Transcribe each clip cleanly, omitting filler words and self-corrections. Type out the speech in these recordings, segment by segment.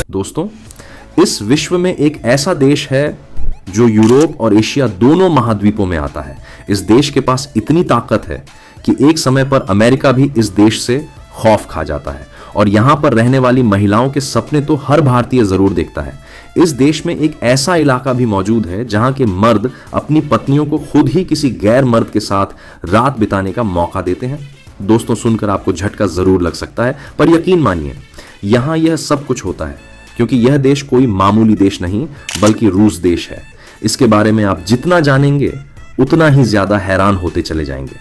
दोस्तों, इस विश्व में एक ऐसा देश है जो यूरोप और एशिया दोनों महाद्वीपों में आता है। इस देश के पास इतनी ताकत है कि एक समय पर अमेरिका भी इस देश से खौफ खा जाता है और यहां पर रहने वाली महिलाओं के सपने तो हर भारतीय जरूर देखता है। इस देश में एक ऐसा इलाका भी मौजूद है जहां के मर्द अपनी पत्नियों को खुद ही किसी गैर मर्द के साथ रात बिताने का मौका देते हैं। दोस्तों, सुनकर आपको झटका जरूर लग सकता है, पर यकीन मानिए यहां यह सब कुछ होता है क्योंकि यह देश कोई मामूली देश नहीं बल्कि रूस देश है। इसके बारे में आप जितना जानेंगे उतना ही ज्यादा हैरान होते चले जाएंगे।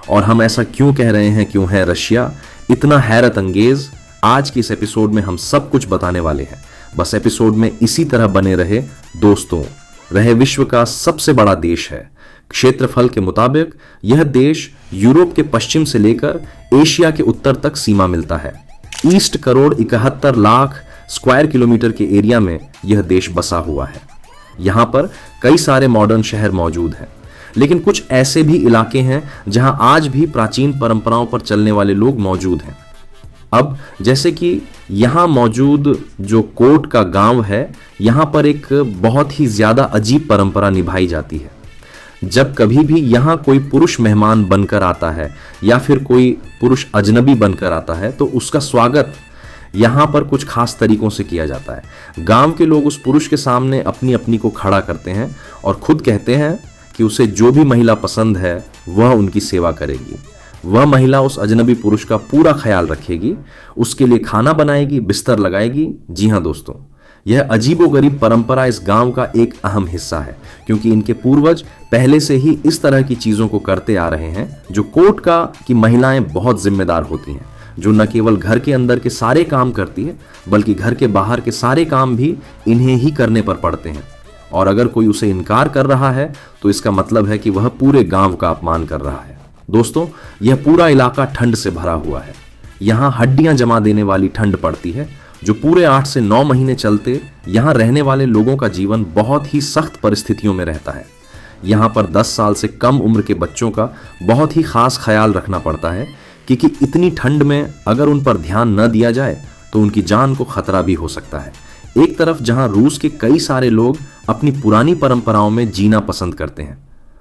और हम ऐसा क्यों कह रहे हैं, क्यों है रशिया इतना हैरत अंगेज, आज की इस एपिसोड में हम सब कुछ बताने वाले हैं। बस एपिसोड में इसी तरह बने रहे। दोस्तों, रहे विश्व का सबसे बड़ा देश है। क्षेत्रफल के मुताबिक यह देश यूरोप के पश्चिम से लेकर एशिया के उत्तर तक सीमा मिलता है। East crore 71 lakh square kilometre के एरिया में यह देश बसा हुआ है। यहां पर कई सारे मॉडर्न शहर मौजूद हैं, लेकिन कुछ ऐसे भी इलाके हैं जहां आज भी प्राचीन परंपराओं पर चलने वाले लोग मौजूद हैं। अब जैसे कि यहां मौजूद जो कोट का गांव है, यहां पर एक बहुत ही ज्यादा अजीब परंपरा निभाई जाती है। जब कभी भी यहां कोई पुरुष मेहमान बनकर आता है या फिर कोई पुरुष अजनबी बनकर आता है तो उसका स्वागत यहां पर कुछ खास तरीकों से किया जाता है। गांव के लोग उस पुरुष के सामने अपनी अपनी को खड़ा करते हैं और खुद कहते हैं कि उसे जो भी महिला पसंद है वह उनकी सेवा करेगी। वह महिला उस अजनबी पुरुष का पूरा ख्याल रखेगी, उसके लिए खाना बनाएगी, बिस्तर लगाएगी। जी हां दोस्तों, यह अजीबोगरीब परंपरा इस गांव का एक अहम हिस्सा है क्योंकि इनके पूर्वज पहले से ही इस तरह की चीजों को करते आ रहे हैं। जो कोट का की महिलाएं बहुत जिम्मेदार होती हैं, जो न केवल घर के अंदर के सारे काम करती है बल्कि घर के बाहर के सारे काम भी इन्हें ही करने पर पड़ते हैं। और अगर कोई उसे इनकार कर रहा है तो इसका मतलब है कि वह पूरे गांव का अपमान कर रहा है। दोस्तों, यह पूरा इलाका ठंड से भरा हुआ है। यहां हड्डियां जमा देने वाली ठंड पड़ती है जो पूरे 8 से 9 महीने चलते यहां रहने वाले लोगों का जीवन बहुत ही सख्त परिस्थितियों में रहता है। यहां पर 10 साल से कम उम्र के बच्चों का बहुत ही खास ख्याल रखना पड़ता है क्योंकि इतनी ठंड में अगर उन पर ध्यान न दिया जाए तो उनकी जान को खतरा भी हो सकता है। एक तरफ जहां रूस के कई सारे लोग अपनी पुरानी परंपराओं में जीना पसंद करते हैं,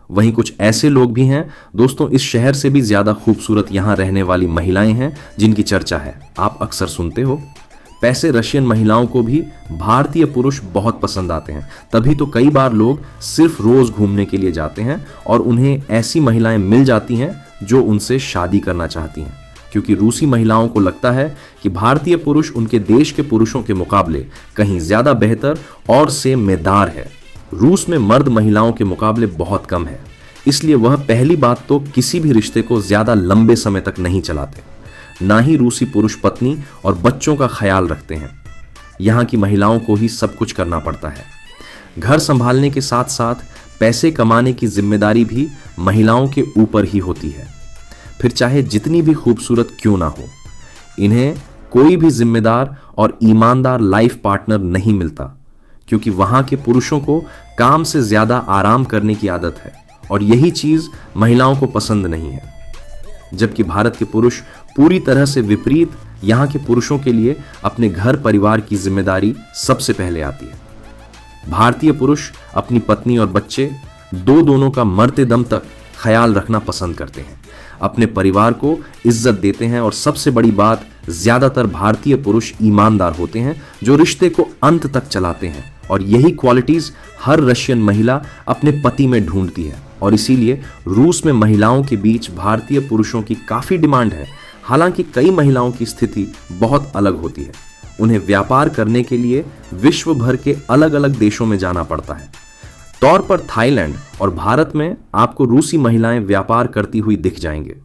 वहीं कुछ ऐसे लोग भी हैं दोस्तों, इस शहर से भी ज्यादा खूबसूरत यहां रहने वाली महिलाएं हैं जिनकी चर्चा है, आप अक्सर सुनते हो। पैसे रशियन महिलाओं को भी भारतीय पुरुष बहुत पसंद आते हैं, तभी तो कई बार लोग सिर्फ रोज घूमने के लिए जाते हैं और उन्हें ऐसी महिलाएं मिल जाती हैं जो उनसे शादी करना चाहती हैं क्योंकि रूसी महिलाओं को लगता है कि भारतीय पुरुष उनके देश के पुरुषों के मुकाबले कहीं ज्यादा बेहतर और सेमेदार है। रूस में मर्द महिलाओं के मुकाबले बहुत कम है, इसलिए वह पहली बात तो किसी भी रिश्ते को ज्यादा लंबे समय तक नहीं चलाते। ना ही रूसी पुरुष पत्नी और बच्चों का ख्याल रखते हैं। यहां की महिलाओं को ही सब कुछ करना पड़ता है। घर संभालने के साथ साथ पैसे कमाने की जिम्मेदारी भी महिलाओं के ऊपर ही होती है, फिर चाहे जितनी भी खूबसूरत क्यों ना हो। इन्हें कोई भी जिम्मेदार और ईमानदार लाइफ पार्टनर नहीं मिलता क्योंकि वहां के पुरुषों को काम से ज्यादा आराम करने की आदत है और यही चीज महिलाओं को पसंद नहीं है। जबकि भारत के पुरुष पूरी तरह से विपरीत, यहां के पुरुषों के लिए अपने घर परिवार की जिम्मेदारी सबसे पहले आती है। भारतीय पुरुष अपनी पत्नी और बच्चे दोनों का मरते दम तक ख्याल रखना पसंद करते हैं, अपने परिवार को इज्जत देते हैं और सबसे बड़ी बात, ज्यादातर भारतीय पुरुष ईमानदार होते हैं जो रिश्ते को अंत तक चलाते हैं। और यही क्वालिटीज हर रशियन महिला अपने पति में ढूंढती है और इसीलिए रूस में महिलाओं के बीच भारतीय पुरुषों की काफी डिमांड है। हालांकि कई महिलाओं की स्थिति बहुत अलग होती है। उन्हें व्यापार करने के लिए विश्व भर के अलग अलग देशों में जाना पड़ता है। तौर पर थाईलैंड और भारत में आपको रूसी महिलाएं व्यापार करती हुई दिख जाएंगे।